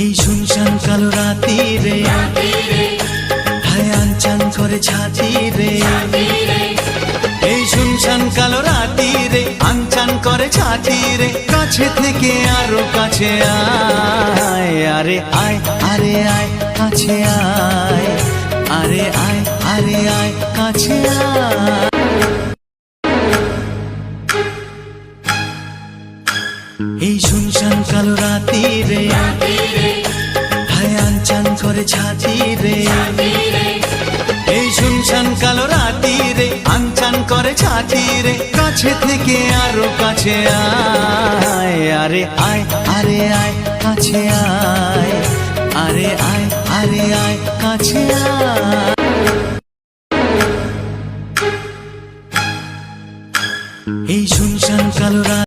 এই শুনশান কালো রাতি রে, হায় আনচান করে ছাতি রে। এই শুনশান কালো রাতি রে, আনচান করে ছাতি রে। কাছে থেকে আরো কাছে আয়, আরে আয়, আরে আয় কাছে আয়, আরে আয়, আরে আয় কাছে আয়। এই শুনশান কালো রাতি রে, হায় আনচান করে ছাতি রে। এই শুনশান কালো রাতি রে, আনচান করে ছাতি রে। কাছে থেকে আরো কাছে আয়, আরে আয়, আরে আয় কাছে আয়, আরে আয়, আরে আয় কাছে আয়। এই শুনশান কালো রাতি।